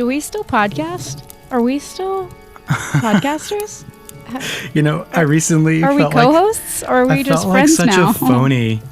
Do we still podcast? Are we still podcasters? I recently are we co-hosts or are we just friends now? I felt like such a phony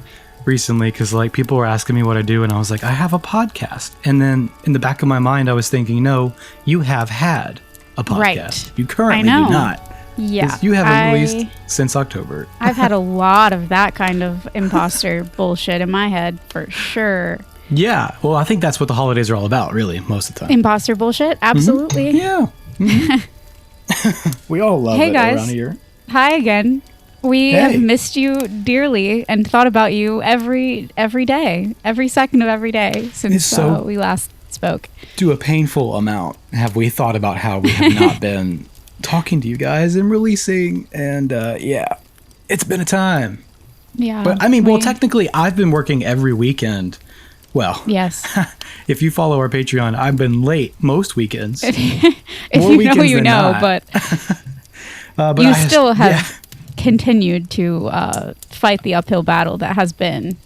recently because like people were asking me what I do and I was like, I have a podcast. And then in the back of my mind, I was thinking, no, you have had a podcast. Right. You currently do not. Yeah. You haven't released since October. I've had a lot of that kind of imposter bullshit in my head for sure. Yeah. Well, I think that's what the holidays are all about, really, most of the time. Imposter bullshit? Absolutely. Mm-hmm. Yeah. Mm-hmm. We all love it guys. around here. Hi again. We have missed you dearly and thought about you every day, every second of every day since we last spoke. To a painful amount have we thought about how we have not been talking to you guys and releasing, and it's been a time. Yeah. But I mean, technically I've been working every weekend. Well, yes. If you follow our Patreon, I've been late most weekends. If you know, but you still have continued to fight the uphill battle that has been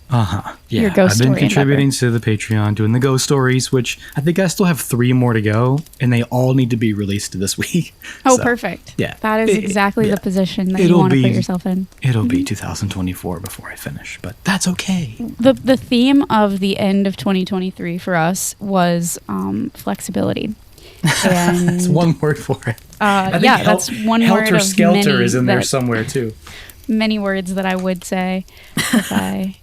your ghost story. I've been contributing to the Patreon, doing the ghost stories, which I think I still have 3 more to go, and they all need to be released this week. Oh, so, perfect. Yeah. That is exactly the position that you want to put yourself in. It'll be 2024 before I finish, but that's okay. The theme of the end of 2023 for us was flexibility. And that's one word for it. That's one word Helter of Skelter many is in there somewhere too. Many words that I would say if I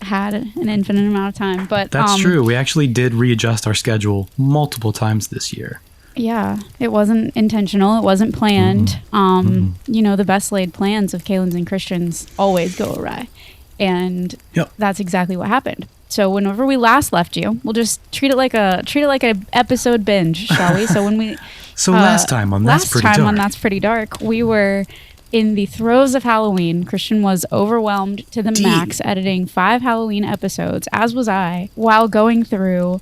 had an infinite amount of time. But that's true. We actually did readjust our schedule multiple times this year. Yeah, it wasn't intentional. It wasn't planned. The best laid plans of Kalins and Christians always go awry. And that's exactly what happened. So whenever we last left you, we'll just treat it like a episode binge, shall we? So when we last time on That's Pretty Dark, we were in the throes of Halloween. Christian was overwhelmed to the max, editing 5 Halloween episodes, as was I, while going through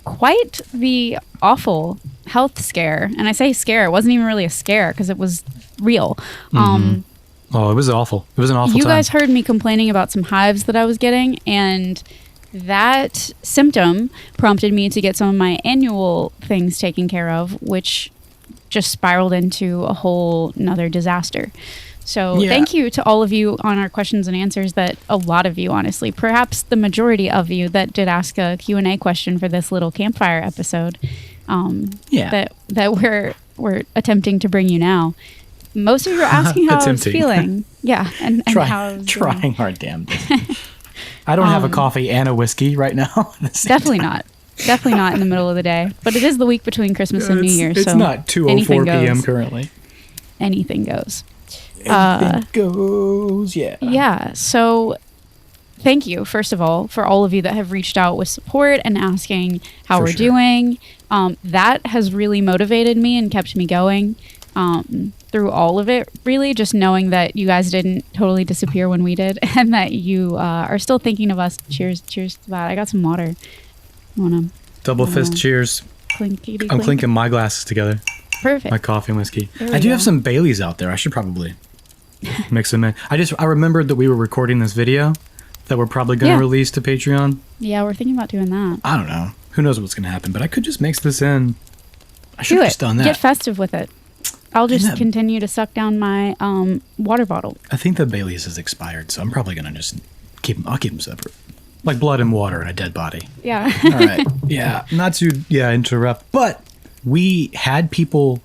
quite the awful health scare. And I say scare; it wasn't even really a scare because it was real. Oh, it was awful. It was an awful time. You guys heard me complaining about some hives that I was getting, and that symptom prompted me to get some of my annual things taken care of, which just spiraled into a whole nother disaster. So thank you to all of you on our questions and answers, that a lot of you, honestly, perhaps the majority of you that did ask a Q&A question for this little Campfire episode that we're attempting to bring you now. Most of you are asking how I was feeling. Yeah. And trying our damnedest. I don't have a coffee and a whiskey right now. Definitely not. Definitely not in the middle of the day. But it is the week between Christmas and New Year. It's not 2:04 p.m. currently. Anything goes. Anything goes, yeah. Yeah. So thank you, first of all, for all of you that have reached out with support and asking how we're doing. That has really motivated me and kept me going. Through all of it, really, just knowing that you guys didn't totally disappear when we did, and that you are still thinking of us. Cheers to that. I got some water. Double fist cheers. Clinkety I'm clinking my glasses together. Perfect. My coffee and whiskey. I do have some Baileys out there. I should probably mix them in. I remembered that we were recording this video that we're probably going to release to Patreon. Yeah, we're thinking about doing that. I don't know. Who knows what's going to happen, but I could just mix this in. I should have just done that. Get festive with it. I'll just continue to suck down my water bottle. I think the Baileys has expired, so I'm probably going to just I'll keep them separate. Like blood and water in a dead body. Yeah. All right. Yeah. Not to interrupt, but we had people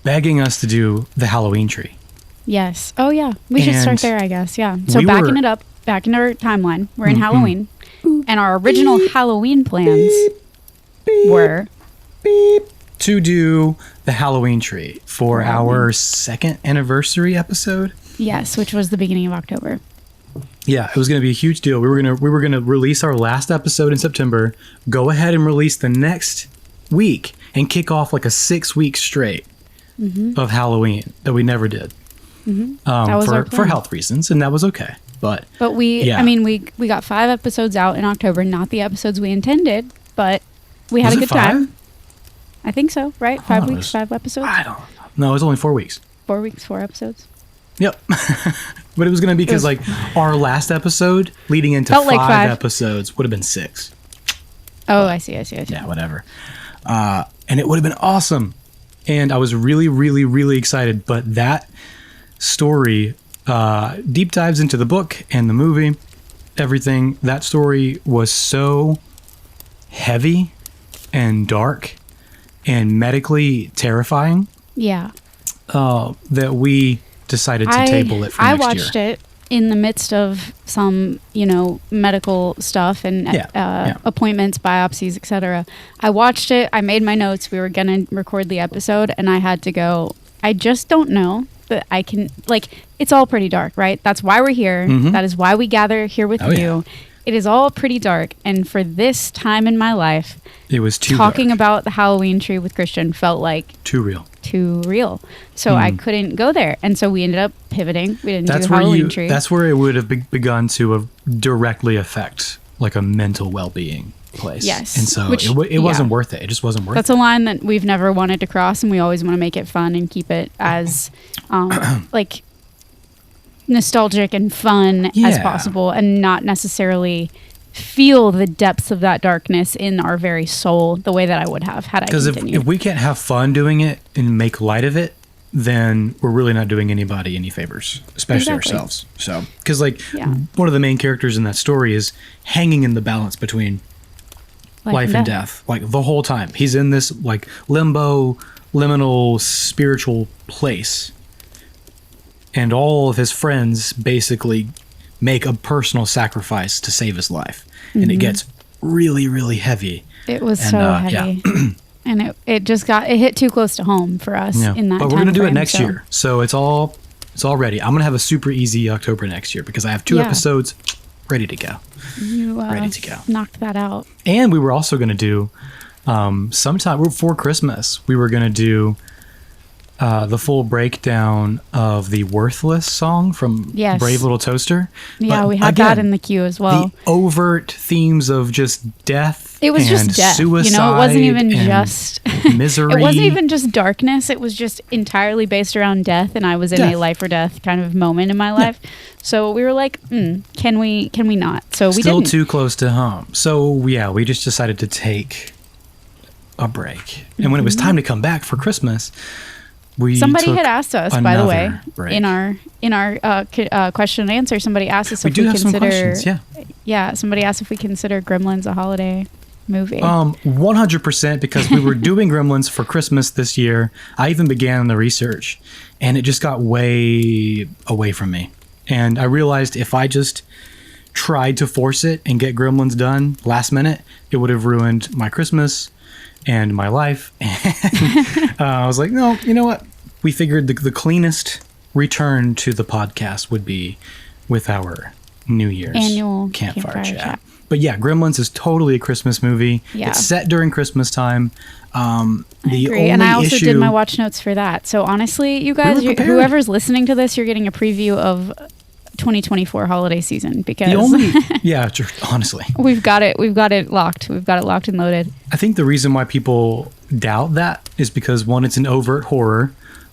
begging us to do the Halloween tree. Yes. Oh, yeah. We should start there, I guess. Yeah. So backing it up, back into our timeline. We're in Halloween. And our original Halloween plans were to do the Halloween tree for our 2nd anniversary episode. Yes, which was the beginning of October. Yeah, it was going to be a huge deal. We were going to release our last episode in September, go ahead and release the next week, and kick off like a 6-week straight of Halloween that we never did. That was for health reasons, and that was okay. But we got 5 episodes out in October, not the episodes we intended, but we had a good time. I think so, right? 5 weeks, 5 episodes? I don't know. No, it was only 4 weeks. 4 weeks, 4 episodes. Yep. But it was going to be because our last episode leading into 5 episodes would have been 6. Oh, I see. Yeah, whatever. And it would have been awesome. And I was really, really, really excited. But that story deep dives into the book and the movie, everything. That story was so heavy and dark and medically terrifying. Yeah. That we decided to table it for next year. I watched it in the midst of some, medical stuff and appointments, biopsies, etc. I watched it. I made my notes. We were going to record the episode, and I had to go, I just don't know that I can, it's all pretty dark, right? That's why we're here. Mm-hmm. That is why we gather here with you. Yeah. It is all pretty dark. And for this time in my life, it was too talking dark. about the Halloween tree with Christian felt like too real. So I couldn't go there. And so we ended up pivoting. We didn't do Halloween tree. That's where it would have begun to directly affect like a mental well-being place. Yes. And so it wasn't worth it. It just wasn't worth it. That's a line that we've never wanted to cross, and we always want to make it fun and keep it as nostalgic and fun as possible, and not necessarily feel the depths of that darkness in our very soul the way that I would have had I continued. Because if we can't have fun doing it and make light of it, then we're really not doing anybody any favors, especially ourselves. So, because one of the main characters in that story is hanging in the balance between life and death, like the whole time. He's in this like limbo, liminal spiritual place, and all of his friends basically make a personal sacrifice to save his life. And it gets really, really heavy. It was so heavy. Yeah. And it hit too close to home for us in that time. But we're going to do it next year. So it's all ready. I'm going to have a super easy October next year because I have 2 episodes ready to go. Ready to go. Knocked that out. And we were also going to do sometime before Christmas, we were going to do the full breakdown of the Worthless song from Brave Little Toaster. Yeah, we had that in the queue as well. The overt themes of just death. It was just death. Suicide. It wasn't even just misery. It wasn't even just darkness. It was just entirely based around death, and I was in a life or death kind of moment in my life. So we were like, can we not? So we Still didn't. Too close to home. So we just decided to take a break. And when it was time to come back for Christmas, somebody had asked us, by the way, break. in our question and answer. Somebody asked us if we consider. Somebody asked if we consider Gremlins a holiday movie. 100%, because we were doing Gremlins for Christmas this year. I even began the research, and it just got way away from me. And I realized if I just tried to force it and get Gremlins done last minute, it would have ruined my Christmas and my life. And I was like, no, you know what? We figured the cleanest return to the podcast would be with our New Year's annual campfire chat. But yeah, Gremlins is totally a Christmas movie. Yeah. It's set during Christmas time. I agree. And I also did my watch notes for that. So honestly, you guys, whoever's listening to this, you're getting a preview of 2024 holiday season, because honestly, we've got it locked. We've got it locked and loaded. I think the reason why people doubt that is because, one, it's an overt horror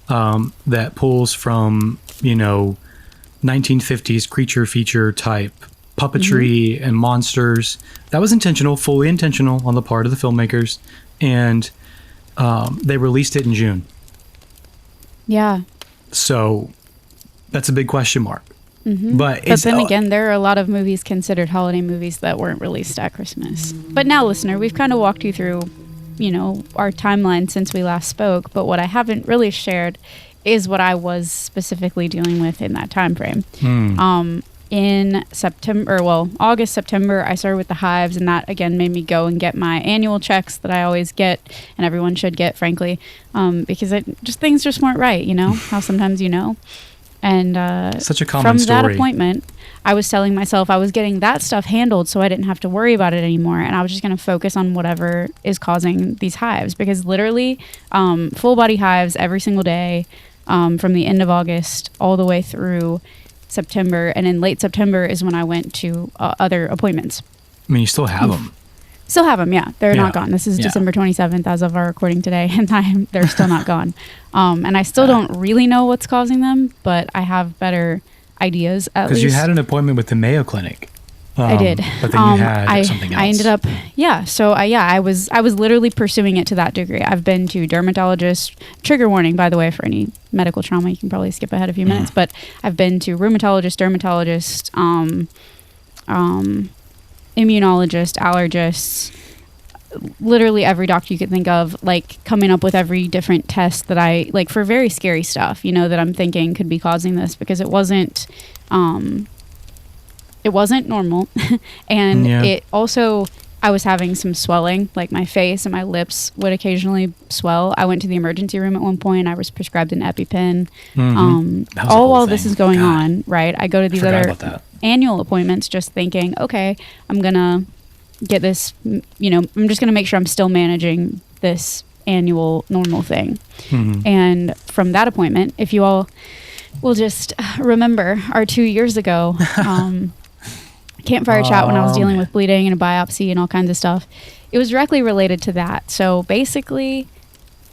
that pulls from 1950s creature feature type puppetry and monsters. That was intentional, fully intentional on the part of the filmmakers, and they released it in June. Yeah. So that's a big question mark. But then again, there are a lot of movies considered holiday movies that weren't released at Christmas. But now, listener, we've kind of walked you through, our timeline since we last spoke. But what I haven't really shared is what I was specifically dealing with in that time frame. In August, September, I started with the hives, and that again made me go and get my annual checks that I always get, and everyone should get, frankly, because things just weren't right. How sometimes And such a common from that story. Appointment, I was telling myself I was getting that stuff handled so I didn't have to worry about it anymore. And I was just going to focus on whatever is causing these hives, because literally full body hives every single day from the end of August all the way through September. And in late September is when I went to other appointments. I mean, you still have them. Still have them, yeah. They're not gone. This is December 27th as of our recording today, and they're still not gone. And I still don't really know what's causing them, but I have better ideas, at least. Because you had an appointment with the Mayo Clinic. I did. But then you had something else. I ended up, So I was literally pursuing it to that degree. I've been to dermatologists. Trigger warning, by the way, for any medical trauma. You can probably skip ahead a few minutes. But I've been to rheumatologist, dermatologist, immunologist, allergists. Literally every doctor you could think of, like coming up with every different test that I like for very scary stuff, that I'm thinking could be causing this, because it wasn't normal. And it also, I was having some swelling, like my face and my lips would occasionally swell. I went to the emergency room at one point. I was prescribed an EpiPen. All while this is going on, right? I go to these other annual appointments just thinking, okay, I'm going to get this, I'm just going to make sure I'm still managing this annual normal thing. And from that appointment, if you all will just remember our 2 years ago Campfire chat when I was dealing with bleeding and a biopsy and all kinds of stuff, it was directly related to that. So basically,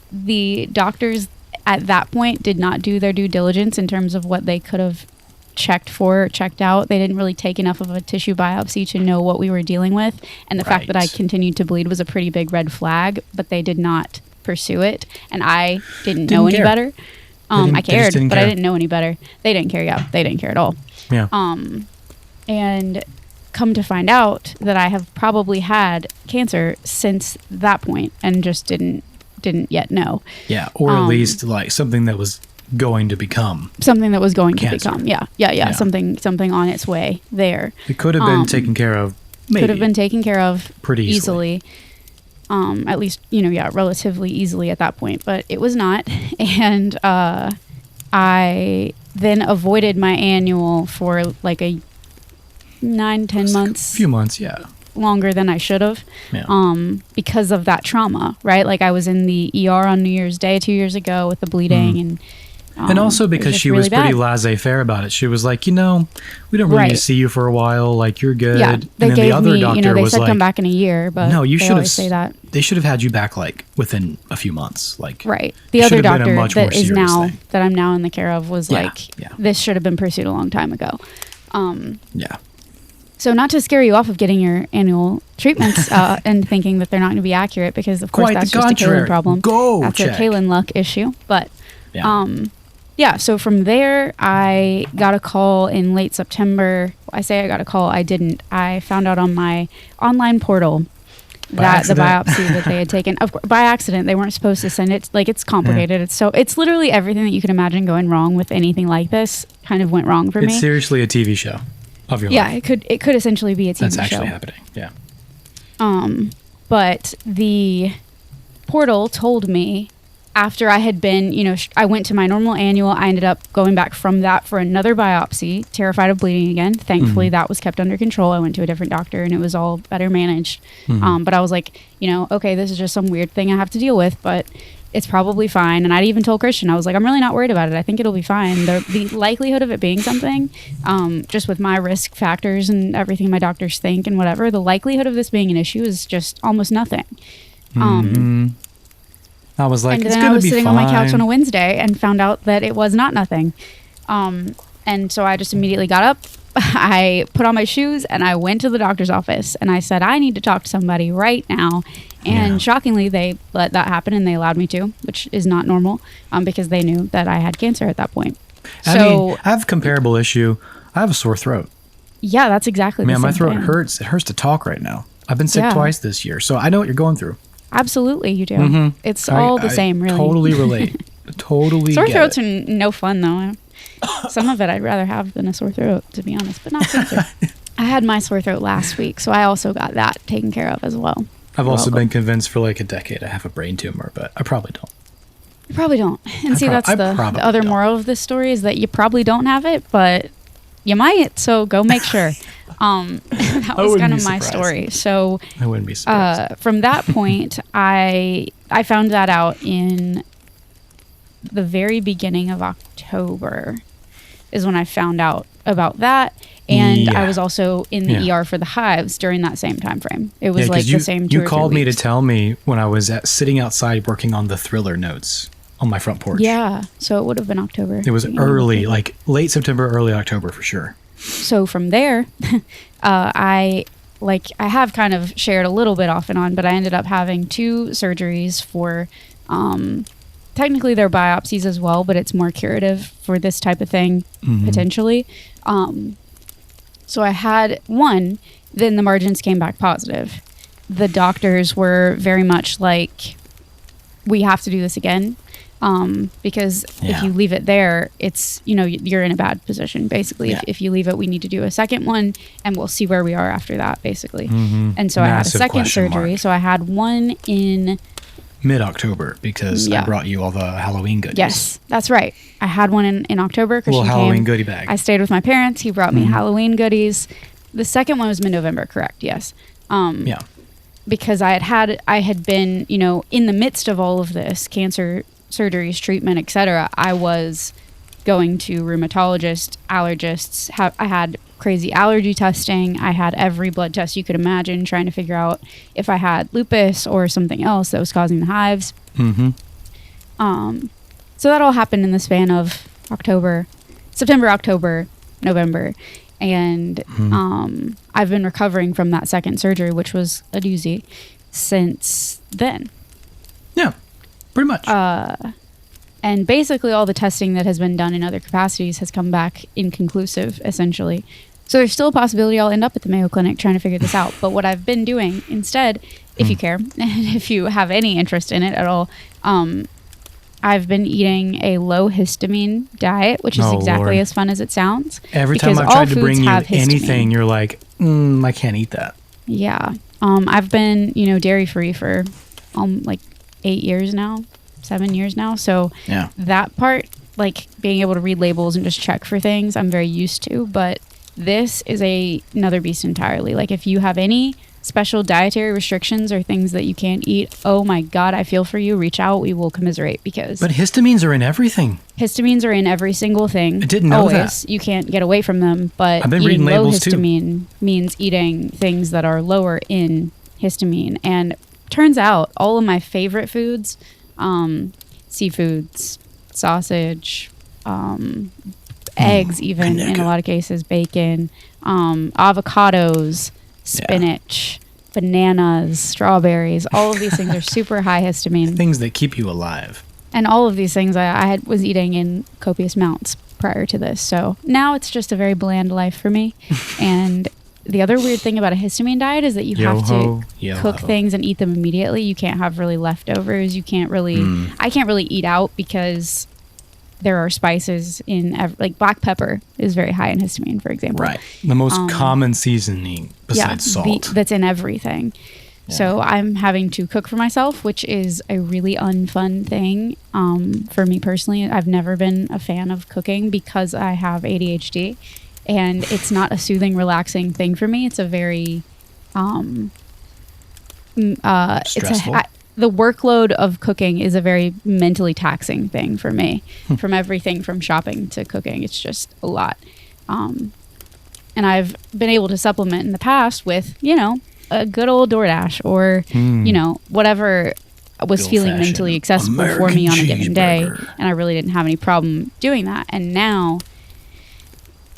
the doctors at that point did not do their due diligence in terms of what they could have checked for or checked out. They didn't really take enough of a tissue biopsy to know what we were dealing with. And the fact that I continued to bleed was a pretty big red flag, but they did not pursue it. And I didn't know any better. I cared, but I didn't know any better. They didn't care. Yeah, they didn't care at all. Yeah. And come to find out that I have probably had cancer since that point and just didn't yet know. Yeah, or at least like something that was going to become something that was going cancer. to become. Yeah. Something on its way there. It could have been taken care of. Maybe. Could have been taken care of pretty easily. At least, relatively easily at that point, but it was not. And I then avoided my annual for like a 9-10 months. A few months, yeah. Longer than I should have. Yeah. Because of that trauma, right? Like I was in the ER on New Year's Day 2 years ago with the bleeding and also because she was pretty laissez-faire about it. She was like, we don't really need to see you for a while. Like, you're good. Yeah, they and then gave the other me, doctor they was said like, come back in a year, but no, you they should always have say that. They should have had you back like within a few months. Like, right. The other doctor that is now thing. that I'm now in the care of was yeah. This should have been pursued a long time ago. Yeah. So not to scare you off of getting your annual treatments and thinking that they're not going to be accurate, because of course that's just a Kaylin problem. That's a Kaylin luck issue. But so from there I got a call in late September. I say I got a call. I didn't. I found out on my online portal that the biopsy that they had taken, of course, by accident. They weren't supposed to send it. Like, it's complicated. It's literally everything that you can imagine going wrong with anything like this kind of went wrong for me. It's seriously a TV show of your life. Yeah, it could essentially be a TV show. That's actually happening. Yeah. But the portal told me after I had been, I went to my normal annual. I ended up going back from that for another biopsy, terrified of bleeding again. Thankfully, that was kept under control. I went to a different doctor and it was all better managed. But I was like, okay, this is just some weird thing I have to deal with, but it's probably fine. And I'd even told Christian, I was like, I'm really not worried about it. I think it'll be fine. The likelihood of it being something, just with my risk factors and everything my doctors think and whatever, the likelihood of this being an issue is just almost nothing. I was like, and it's then going I was to be sitting fine. on my couch on a Wednesday and found out that it was not nothing. And so I just immediately got up. I put on my shoes and I went to the doctor's office and I said, I need to talk to somebody right now. And shockingly, they let that happen and they allowed me to, which is not normal, because they knew that I had cancer at that point. I mean, I have a comparable issue. I have a sore throat. Yeah, that's exactly the same my throat thing. hurts. It hurts to talk right now. I've been sick twice this year, so I know what you're going through. Absolutely, you do. It's all the same, really. Totally relate. Totally Sore get throats it. are no fun, though. Some of it I'd rather have than a sore throat, to be honest, but not cancer. I had my sore throat last week, so I also got that taken care of as well. I've also been convinced for like a decade I have a brain tumor, but I probably don't. You probably don't. And see, that's the other moral of this story, is that you probably don't have it, but you might, so go make sure. That was kind of my story. So I wouldn't be surprised. From that point, I found that out in the very beginning of October is when I found out about that. And I was also in the ER for the hives during that same time frame. It was like the same 2 or 3 weeks. You called me to tell me when I was sitting outside working on the Thriller notes on my front porch. Yeah, so it would have been October. It was early, like late September, early October for sure. So from there, I have kind of shared a little bit off and on, but I ended up having 2 surgeries for, technically they're biopsies as well, but it's more curative for this type of thing, potentially. So I had one, then the margins came back positive. The doctors were very much like, we have to do this again. Because if you leave it there, it's, you're in a bad position, basically. Yeah. If you leave it, we need to do a second one and we'll see where we are after that, basically. And so I had a second surgery. So I had one in mid-October because I brought you all the Halloween goodies. Yes, that's right. I had one in October. Little Halloween goodie bag. I stayed with my parents. He brought me Halloween goodies. The second one was mid-November, correct? Yes. Because I had been, in the midst of all of this, cancer surgeries, treatment, etc. I was going to rheumatologists, allergists. I had crazy allergy testing. I had every blood test you could imagine, trying to figure out if I had lupus or something else that was causing the hives. So that all happened in the span of September, October, November. And I've been recovering from that second surgery, which was a doozy, since then. Yeah, pretty much. And basically all the testing that has been done in other capacities has come back inconclusive, essentially. So there's still a possibility I'll end up at the Mayo Clinic trying to figure this out. But what I've been doing instead, if you care, and if you have any interest in it at all, I've been eating a low histamine diet, which is exactly as fun as it sounds. Every time I've tried to bring you anything, you're like, I can't eat that. Yeah. I've been, dairy-free for 8 years now, 7 years now. So that part, like being able to read labels and just check for things, I'm very used to. But this is another beast entirely. Like if you have any special dietary restrictions or things that you can't eat, oh my God, I feel for you. Reach out. We will commiserate because... But histamines are in everything. Histamines are in every single thing. I didn't know that. You can't get away from them, but I've been eating reading low labels histamine means eating things that are lower in histamine. And turns out all of my favorite foods, seafoods, sausage, eggs even in a lot of cases, bacon, avocados, spinach, bananas, strawberries, all of these things are super high histamine. Things that keep you alive. And all of these things I was eating in copious amounts prior to this. So now it's just a very bland life for me. And the other weird thing about a histamine diet is that you have to cook things and eat them immediately. You can't have really leftovers. You can't really... I can't really eat out because there are spices in... like black pepper is very high in histamine, for example. Right. The most common seasoning besides salt. That's in everything. Yeah. So I'm having to cook for myself, which is a really unfun thing for me personally. I've never been a fan of cooking because I have ADHD. And it's not a soothing, relaxing thing for me. It's a very, stressful. The workload of cooking is a very mentally taxing thing for me. From everything from shopping to cooking, it's just a lot. And I've been able to supplement in the past with, a good old DoorDash or, whatever was feeling mentally accessible for me on a given day. And I really didn't have any problem doing that. And now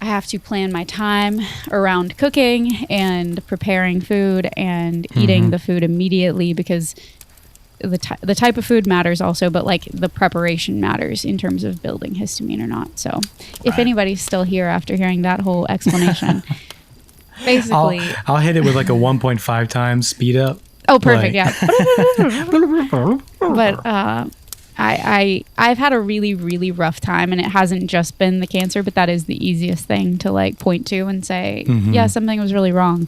I have to plan my time around cooking and preparing food and eating the food immediately because the type of food matters also, but like the preparation matters in terms of building histamine or not. So if anybody's still here after hearing that whole explanation, basically... I'll hit it with like a 1.5 times speed up. Oh, perfect, yeah. But I've had a really, really rough time, and it hasn't just been the cancer, but that is the easiest thing to like point to and say, yeah, something was really wrong.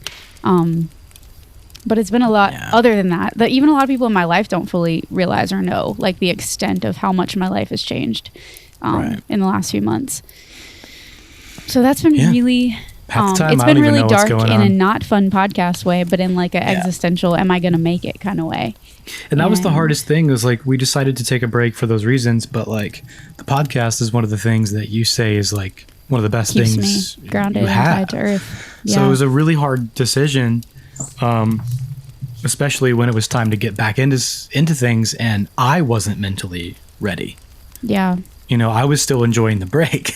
But it's been a lot other than that even a lot of people in my life don't fully realize or know, like the extent of how much my life has changed in the last few months. So that's been really... it's been really dark in a not fun podcast way, but in like an existential, am I going to make it kind of way. And that was the hardest thing, was like we decided to take a break for those reasons, but like the podcast is one of the things that you say is like one of the best things me grounded and tied to earth. Yeah. So it was a really hard decision, especially when it was time to get back into things, and I wasn't mentally ready. Yeah. I was still enjoying the break.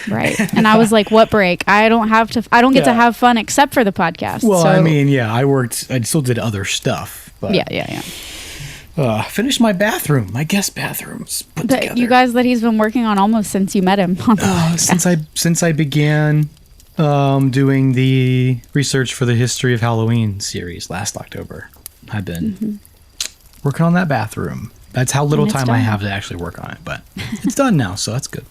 Right. And I was like, what break? I don't get to have fun except for the podcast. Well, so, I still did other stuff. But yeah. Finished my bathroom, my guest bathroom's put together. You guys that he's been working on almost since you met him. On the since I began doing the research for the History of Halloween series last October. I've been working on that bathroom. That's how little time I have to actually work on it, but it's done now, so that's good.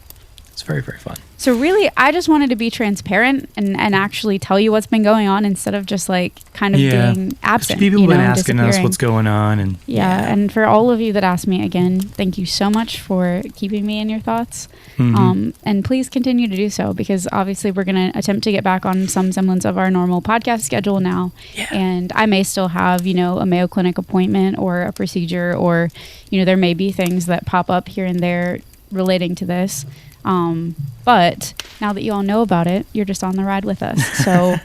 It's very, very fun. So really, I just wanted to be transparent and actually tell you what's been going on instead of just like kind of being absent. People have been asking us what's going on. And and for all of you that asked me, again, thank you so much for keeping me in your thoughts. And please continue to do so, because obviously we're going to attempt to get back on some semblance of our normal podcast schedule now. Yeah. And I may still have, a Mayo Clinic appointment or a procedure, or, there may be things that pop up here and there relating to this. But now that you all know about it, you're just on the ride with us. So,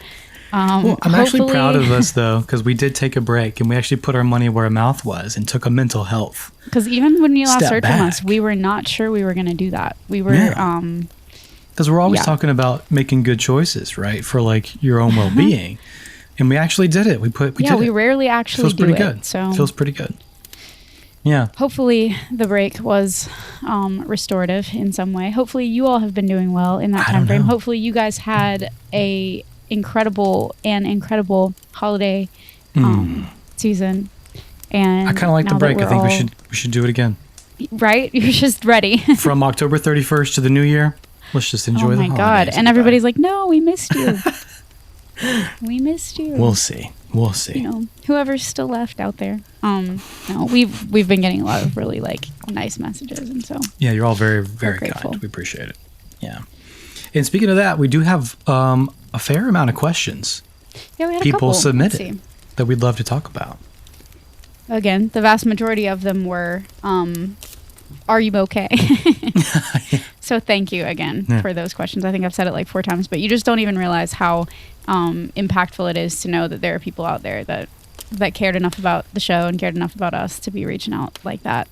I'm actually proud of us though, because we did take a break and we actually put our money where our mouth was and took a mental health. Because even when you last heard from us, we were not sure we were going to do that. We were, because we're always talking about making good choices, right? For like your own well-being. And we actually did it. We rarely actually do it. Good. So it feels pretty good. Yeah. Hopefully the break was restorative in some way. Hopefully you all have been doing well in that time frame. Hopefully you guys had a incredible holiday season. And I kind of like the break. I think we should do it again. Right? You're just ready. From October 31st to the new year. Let's just enjoy the holidays. Oh my God. And everybody's like, "No, we missed you." We missed you. We'll see. Whoever's still left out there. No, we've been getting a lot of really like nice messages, and so yeah, you're all very, very kind. We appreciate it. Yeah. And speaking of that, we do have a fair amount of questions. Yeah, we had people submitted that we'd love to talk about. Again, the vast majority of them were, "Are you okay?" So thank you again for those questions. I think I've said it like 4 times, but you just don't even realize how impactful it is to know that there are people out there that cared enough about the show and cared enough about us to be reaching out like that.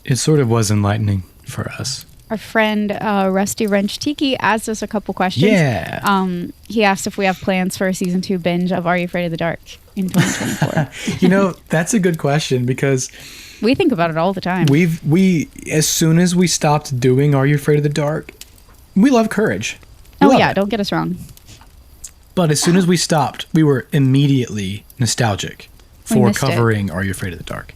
It sort of was enlightening for us. Our friend Rusty Wrench Tiki asked us a couple questions. Yeah. He asked if we have plans for a season 2 binge of Are You Afraid of the Dark in 2024. That's a good question, because we think about it all the time. We as soon as we stopped doing Are You Afraid of the Dark, we love Courage. Don't get us wrong. But as soon as we stopped, we were immediately nostalgic for covering Are You Afraid of the Dark.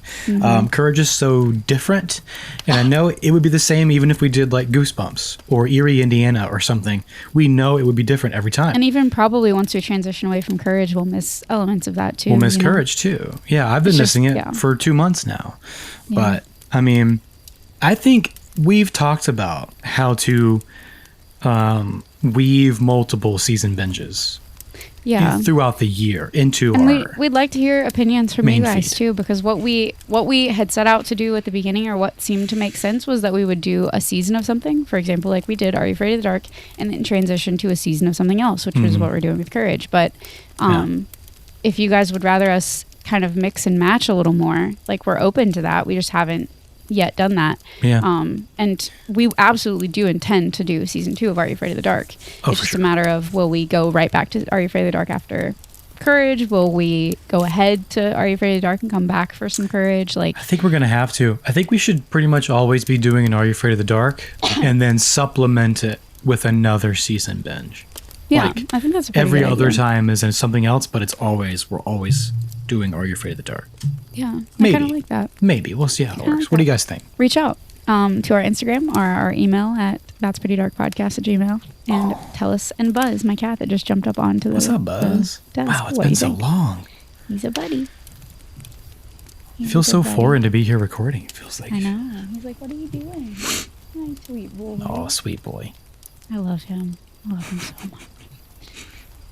Courage is so different, and I know it would be the same even if we did like Goosebumps or Erie, Indiana or something. We know it would be different every time. And even probably once we transition away from Courage, we'll miss elements of that too. We'll miss Courage too. Yeah, I've been missing it for 2 months now. Yeah. But I mean, I think we've talked about how to weave multiple season binges throughout the year into we'd like to hear opinions from you guys feed. too, because what we had set out to do at the beginning, or what seemed to make sense, was that we would do a season of something. For example, like we did Are You Afraid of the Dark, and then transition to a season of something else, which was what we're doing with Courage. But if you guys would rather us kind of mix and match a little more, like, we're open to that. We just haven't yet done that. And we absolutely do intend to do season 2 of Are You Afraid of the Dark. It's just a matter of, will we go right back to Are You Afraid of the Dark after Courage? Will we go ahead to Are You Afraid of the Dark and come back for some Courage? Like, I think we're gonna have to. I think we should pretty much always be doing an Are You Afraid of the Dark and then supplement it with another season binge. Yeah, I think that's a pretty every good other idea. time is something else, but we're always doing Are You Afraid of the Dark. Yeah, Maybe. I kind of like that. Maybe. We'll see how it works. What do you guys think? Reach out to our Instagram or our email at that'sprettydarkpodcast@gmail.com and tell us. And Buzz, my cat that just jumped up onto the What's up, Buzz? Wow, it's been so long. He's a buddy. It feels so foreign to be here recording. It feels like... I know. He's like, what are you doing? My sweet boy. Oh, sweet boy. I love him. I love him so much.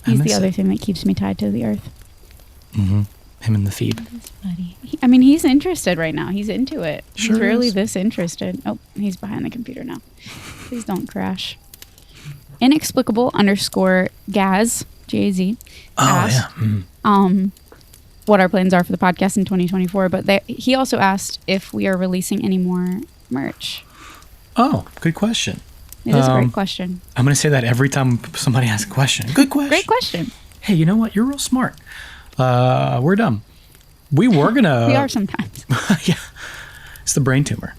He's the other thing that keeps me tied to the earth. Mm-hmm. Him and the Phoebe. Buddy. He's interested right now. He's into it. Sure he's really is. this interested. Oh, he's behind the computer now. Please don't crash. Inexplicable_Gaz, G-A-Z, asked what our plans are for the podcast in 2024. But he also asked if we are releasing any more merch. Oh, good question. It is a great question. I'm going to say that every time somebody asks a question. Good question. Great question. Hey, you know what? You're real smart. We're dumb. We were going to... We are sometimes. Yeah. It's the brain tumor.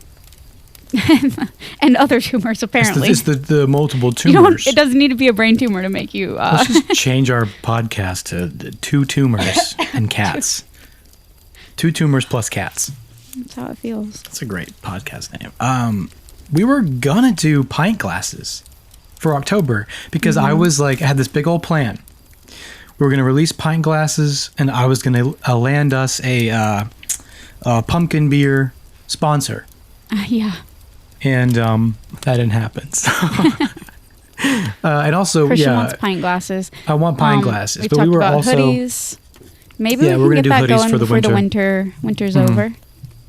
And other tumors, apparently. It's the multiple tumors. It doesn't need to be a brain tumor to make you... Let's just change our podcast to 2 tumors and cats. 2 tumors plus cats. That's how it feels. That's a great podcast name. We were gonna do pint glasses for October because I was like, I had this big old plan. We were gonna release pint glasses, and I was gonna land us a pumpkin beer sponsor. Yeah. And that didn't happen. So. And also, Christian wants pint glasses. I want pint glasses, but we were about also hoodies. Maybe we're we gonna can do get that hoodies going for the before winter. the winter's over.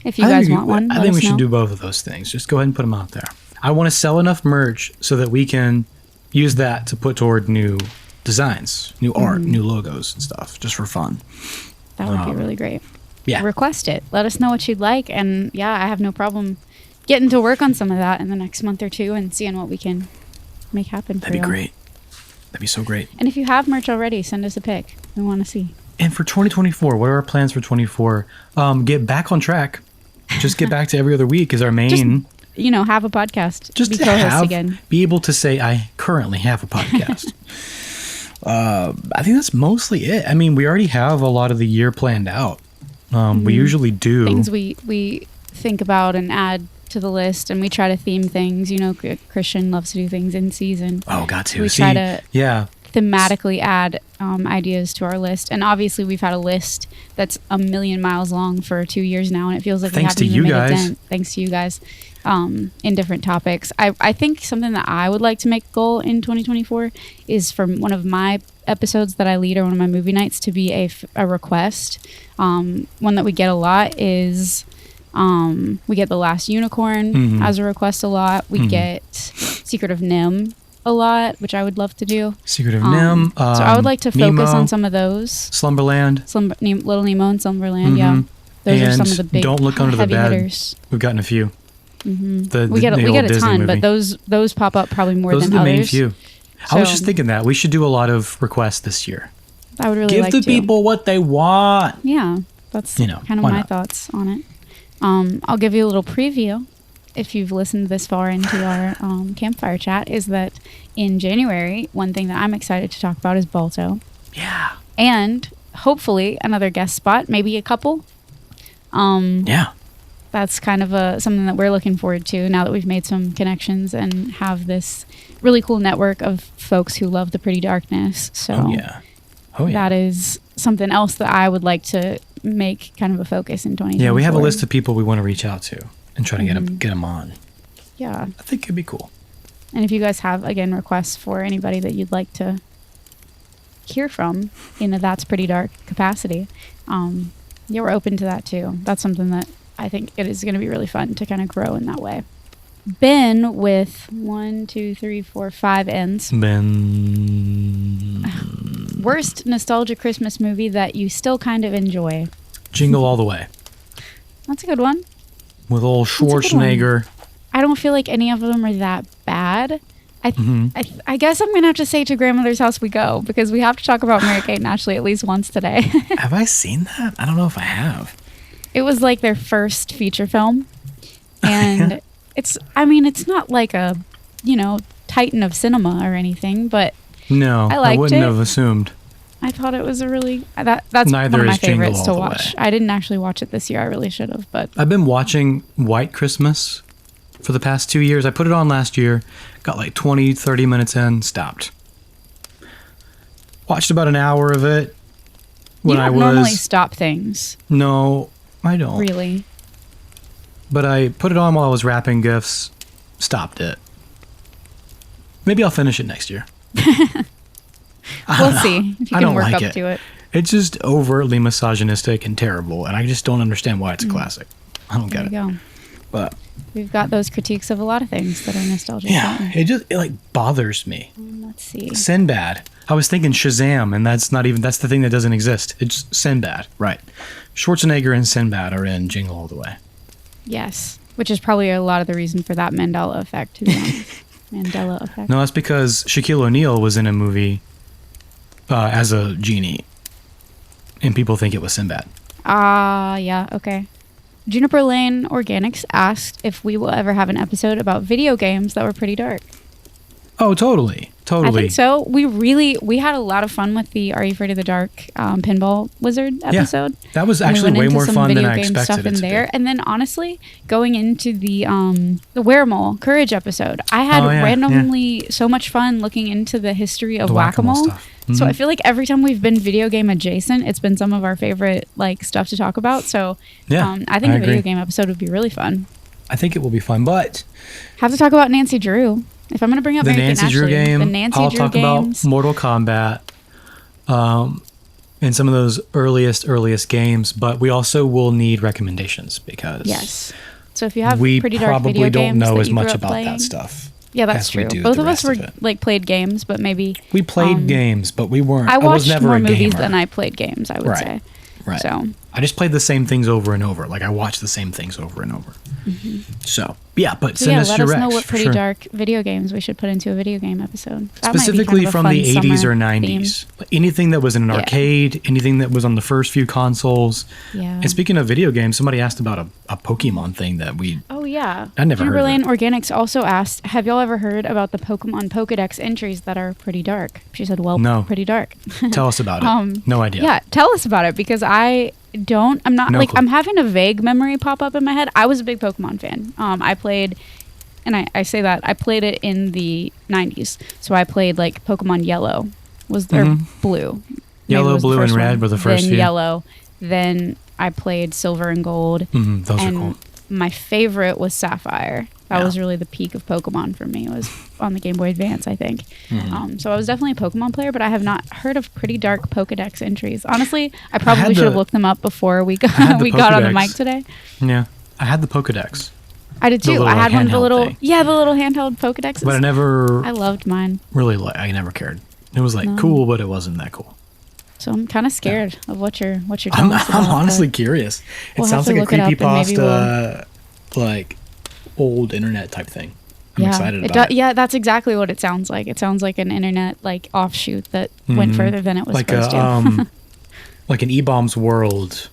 If you guys want one, I think we should do both of those things. Just go ahead and put them out there. I want to sell enough merch so that we can use that to put toward new designs, new art, new logos and stuff, just for fun. That would be really great. Yeah. Request it. Let us know what you'd like. And yeah, I have no problem getting to work on some of that in the next month or two and seeing what we can make happen for you. That'd be great. That'd be so great. And if you have merch already, send us a pic. We want to see. And for 2024, what are our plans for 24? Get back on track. Just get back to every other week is our main... have a podcast. Just be to co-host again. Be able to say, I currently have a podcast. I think that's mostly it. I mean, we already have a lot of the year planned out. We usually do. Things we think about and add to the list, and we try to theme things. Christian loves to do things in season. Oh, got to. We try to thematically add ideas to our list. And obviously, we've had a list that's 1,000,000 miles long for 2 years now, and it feels like we haven't even made a dent. Thanks to you guys. In different topics. I think something that I would like to make a goal in 2024 is from one of my episodes that I lead or one of my movie nights to be a request. One that we get a lot is we get The Last Unicorn as a request a lot. We get Secret of Nim a lot, which I would love to do. Secret of Nim. So I would like to focus Nemo, on some of those. Slumberland. Little Nemo and Slumberland, yeah. Those are some of the big Don't Look Under the Bed. Hitters. We've gotten a few. We get a Disney ton, movie. but those pop up probably more those than are the others. main few. I was just thinking that we should do a lot of requests this year. I would really like to. Give the people what they want. Yeah, that's kind of my thoughts on it. I'll give you a little preview. If you've listened this far into our campfire chat, is that in January, one thing that I'm excited to talk about is Balto. Yeah. And hopefully another guest spot, maybe a couple. Yeah. That's kind of something that we're looking forward to now that we've made some connections and have this really cool network of folks who love the Pretty Darkness. So that is something else that I would like to make kind of a focus in 2024. Yeah, we have a list of people we want to reach out to and try to get them on. Yeah. I think it'd be cool. And if you guys have, again, requests for anybody that you'd like to hear from in a That's Pretty Dark capacity, we're open to that too. That's something that I think it is going to be really fun to kind of grow in that way. Ben with 1, 2, 3, 4, 5 ends. Ben. Worst nostalgia Christmas movie that you still kind of enjoy. Jingle All the Way. That's a good one. With old Schwarzenegger. I don't feel like any of them are that bad. I guess I'm going to have to say To Grandmother's House We Go, because we have to talk about Mary-Kate and Ashley at least once today. Have I seen that? I don't know if I have. It was like their first feature film. And it's not like a, titan of cinema or anything, but no, I wouldn't have assumed. I thought it was a really... That's Neither one of my is Jingle favorites All to the watch. Way. I didn't actually watch it this year. I really should have, but... I've been watching White Christmas for the past 2 years. I put it on last year, got like 20, 30 minutes in, stopped. Watched about an hour of it when I was... You don't normally stop things. No, I don't. Really? But I put it on while I was wrapping gifts, stopped it. Maybe I'll finish it next year. We'll see if you can work up to it. It's just overtly misogynistic and terrible, and I just don't understand why it's a classic. I don't get it. There you go. But we've got those critiques of a lot of things that are nostalgic. Yeah, it bothers me. Let's see. Sinbad. I was thinking Shazam, and that's the thing that doesn't exist. It's Sinbad, right? Schwarzenegger and Sinbad are in Jingle All the Way. Yes. Which is probably a lot of the reason for that Mandela effect, to be honest. Mandela effect. No, that's because Shaquille O'Neal was in a movie as a genie, and people think it was Sinbad. Yeah, okay. Juniper Lane Organics asked if we will ever have an episode about video games that were pretty dark. Oh, totally. I think so. We had a lot of fun with the Are You Afraid of the Dark Pinball Wizard episode. Yeah, that was actually way more fun than I expected stuff in it to there. be. And then honestly, going into the Whack-A-Mole Courage episode, I had randomly so much fun looking into the history of Whack-A-Mole. Stuff. Mm-hmm. So I feel like every time we've been video game adjacent, it's been some of our favorite like stuff to talk about. So I think a video game episode would be really fun. I think it will be fun, but have to talk about Nancy Drew. If I'm going to bring up the anything, Nancy Drew game, the Nancy I'll Drew talk games. about Mortal Kombat, and some of those earliest games. But we also will need recommendations because So if you have we pretty dark video probably don't games know that as you grew much up about playing, that stuff. Yeah, that's true. Both of us were like played games, but maybe we played games, but we weren't. I watched was never more a movies gamer. than I played games. I would say. Right. So I just played the same things over and over. Like I watched the same things over and over. Mm-hmm. So yeah, but send us let your us know recs, what for pretty sure. dark video games we should put into a video game episode. That Specifically might be kind of a from fun the 80s or summer 90s. Anything that was in an arcade, anything that was on the first few consoles. Yeah. And speaking of video games, somebody asked about a Pokemon thing that we... Oh, yeah. I never heard of Juniper it. Lane Organics also asked, have y'all ever heard about the Pokemon Pokedex entries that are pretty dark? She said, well, No. pretty dark. Tell us about it. No idea. Yeah, tell us about it because I'm not No like, clue. I'm having a vague memory pop up in my head. I was a big Pokemon fan. I played, and I say that, I played it in the 90s. So I played like Pokemon Yellow, or Blue. Yellow, was the Blue, and first Red one. were the first Then few. Yellow. Then I played Silver and Gold. Those and are cool. my favorite was Sapphire. That was really the peak of Pokemon for me. It was on the Game Boy Advance, I think. So I was definitely a Pokemon player, but I have not heard of pretty dark Pokedex entries. Honestly, I probably should have looked them up before we got on the Pokedex. mic today. Yeah. I had the Pokedex. I did too. I had one of the little, thing. the little handheld Pokedexes. But I loved mine. really, I never cared. It was like cool, but it wasn't that cool. So I'm kind of scared of what you're I'm telling us about, honestly curious. It we'll sounds have like to a look it up and maybe creepypasta, like old internet type thing. I'm excited about it. Yeah, that's exactly what it sounds like. It sounds like an internet like offshoot that went further than it was like supposed to. like an E-Bombs World,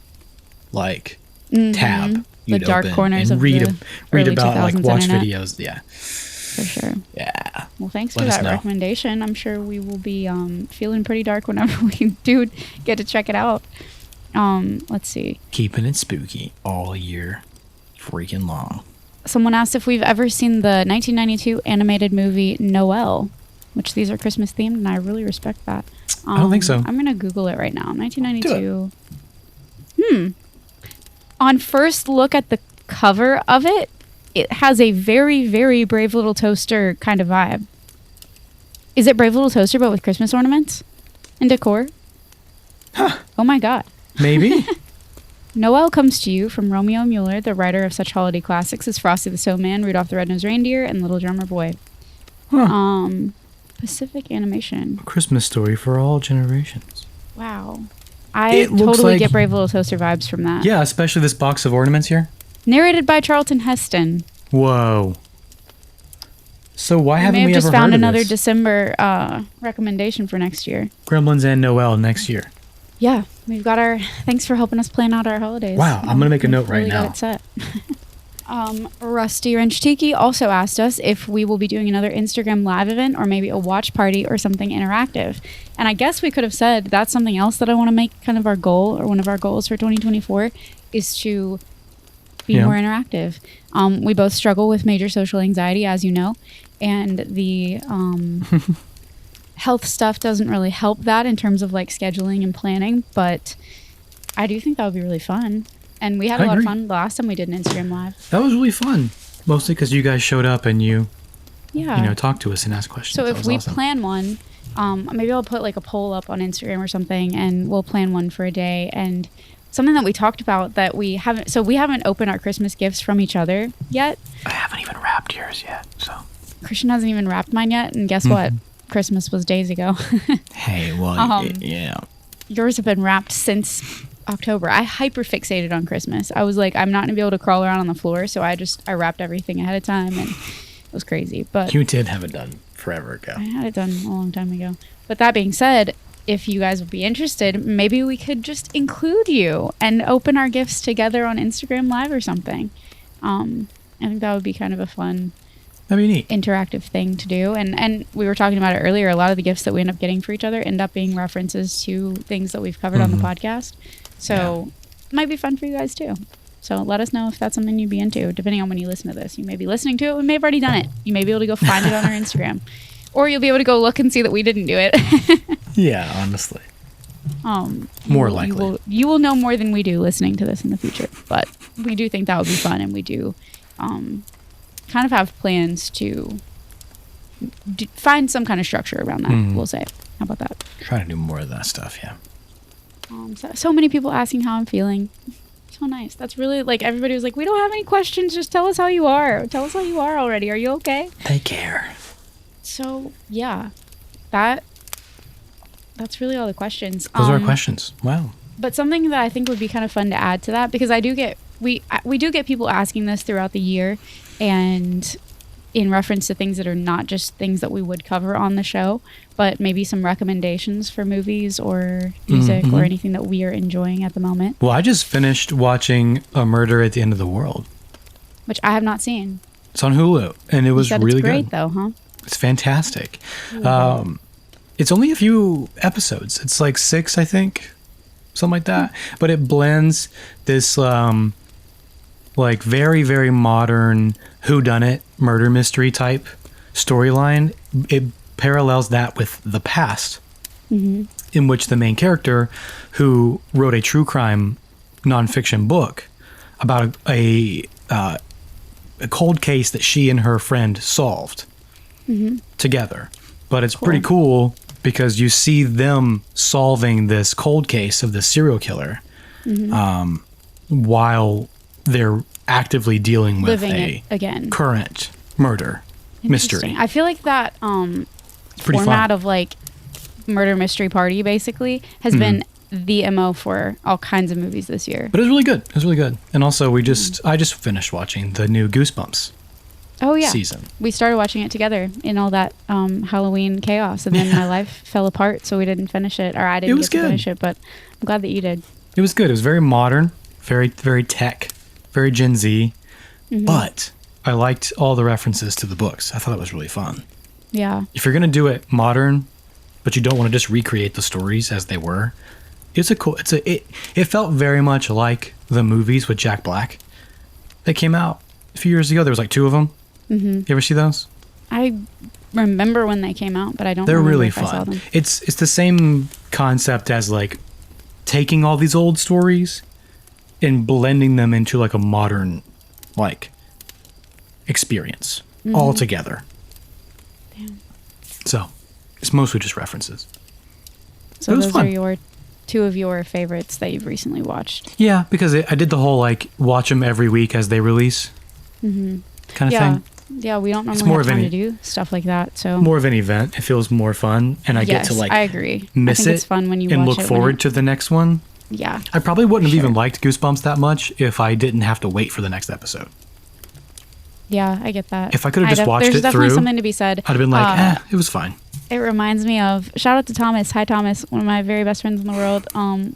like tab. The You'd dark open corners and of read the read early about like 2000s watch internet. videos. Yeah, For sure. yeah. Well, thanks Let for us that know. recommendation. I'm sure we will be feeling pretty dark whenever we do get to check it out. Let's see. Keeping it spooky all year, freaking long. Someone asked if we've ever seen the 1992 animated movie Noel, which these are Christmas themed, and I really respect that. I don't think so. I'm going to Google it right now. 1992. On first look at the cover of it, it has a very, very Brave Little Toaster kind of vibe. Is it Brave Little Toaster, but with Christmas ornaments and decor? Huh. Oh my God. Maybe. Noel comes to you from Romeo Mueller, the writer of such holiday classics as Frosty the Snowman, Rudolph the Red-Nosed Reindeer, and Little Drummer Boy. Huh. Pacific Animation. A Christmas story for all generations. Wow. I It looks totally like- get Brave Little Toaster vibes from that. Yeah, especially this box of ornaments here. Narrated by Charlton Heston. Whoa. So why We haven't may have we just ever found heard of another this? December recommendation for next year. Gremlins and Noel next year. Yeah, we've got our... Thanks for helping us plan out our holidays. Wow, I'm gonna make a note right really now. Got it set. Rusty Wrench Tiki also asked us if we will be doing another Instagram live event or maybe a watch party or something interactive. And I guess we could have said that's something else that I want to make kind of our goal or one of our goals for 2024 is to be more interactive. We both struggle with major social anxiety, as you know, and the health stuff doesn't really help that in terms of like scheduling and planning, but I do think that would be really fun. And we had a lot of fun the last time we did an Instagram live. That was really fun. Mostly because you guys showed up and you Yeah. talked to us and asked questions. So That if was we awesome. plan one, maybe I'll put like a poll up on Instagram or something, and we'll plan one for a day. And something that we talked about that we haven't opened our Christmas gifts from each other yet. I haven't even wrapped yours yet, so. Christian hasn't even wrapped mine yet, and guess what? Christmas was days ago. Hey, well, yeah. Yours have been wrapped since October. I hyper fixated on Christmas. I was like, I'm not gonna be able to crawl around on the floor, so I wrapped everything ahead of time, and it was crazy. But you did have it done forever ago. I had it done a long time ago. But that being said, if you guys would be interested, maybe we could just include you and open our gifts together on Instagram Live or something. I think that would be kind of a fun, that'd be neat, interactive thing to do. And we were talking about it earlier. A lot of the gifts that we end up getting for each other end up being references to things that we've covered on the podcast. So it might be fun for you guys too. So let us know if that's something you'd be into, depending on when you listen to this. You may be listening to it. We may have already done it. You may be able to go find it on our Instagram. Or you'll be able to go look and see that we didn't do it. Yeah, honestly. More likely. You will know more than we do listening to this in the future. But we do think that would be fun, and we do kind of have plans to find some kind of structure around that, we'll say. How about that? Try to do more of that stuff, yeah. So many people asking how I'm feeling. So nice. That's really, like, everybody was like, we don't have any questions. Just tell us how you are. Tell us how you are already. Are you okay? They care. So, yeah. That's really all the questions. Those are our questions. Wow. But something that I think would be kind of fun to add to that, because I do get, we do get people asking this throughout the year, and in reference to things that are not just things that we would cover on the show, but maybe some recommendations for movies or music or anything that we are enjoying at the moment. Well, I just finished watching A Murder at the End of the World, which I have not seen. It's on Hulu, and it was really it's great, good. Though, huh? It's fantastic. It's only a few episodes. It's like 6, I think, something like that. But it blends this like very, very modern whodunit murder mystery type storyline. It parallels that with the past, in which the main character, who wrote a true crime nonfiction book about a cold case that she and her friend solved together. But it's pretty cool because you see them solving this cold case of the serial killer while they're actively dealing with current murder mystery. I feel like that format of like murder mystery party basically has been the MO for all kinds of movies this year. But it was really good. It was really good. And also I just finished watching the new Goosebumps season. We started watching it together in all that Halloween chaos, and then my life fell apart, so we didn't finish it, or I didn't get to finish it, but I'm glad that you did. It was good. It was very modern, very, very tech, very Gen Z, but I liked all the references to the books. I thought it was really fun. Yeah. If you're going to do it modern, but you don't want to just recreate the stories as they were, it felt very much like the movies with Jack Black that came out a few years ago. There was like 2 of them. You ever see those? I remember when they came out, but I don't They're remember really if I saw fun. them. It's the same concept as like taking all these old stories and blending them into like a modern like experience all together. Damn. So it's mostly just references. So those are 2 of your favorites that you've recently watched. Yeah, because I did the whole like watch them every week as they release kind of thing. Yeah, we don't normally have time to do stuff like that. So more of an event. It feels more fun, and I get to like I agree. Miss I think it it's fun when you and watch look forward to the next one. Yeah, I probably wouldn't have even liked Goosebumps that much if I didn't have to wait for the next episode. Yeah, I get that. If I could have just watched it through, there's definitely something to be said. I'd have been like, it was fine. It reminds me of, shout out to Thomas. Hi, Thomas, one of my very best friends in the world.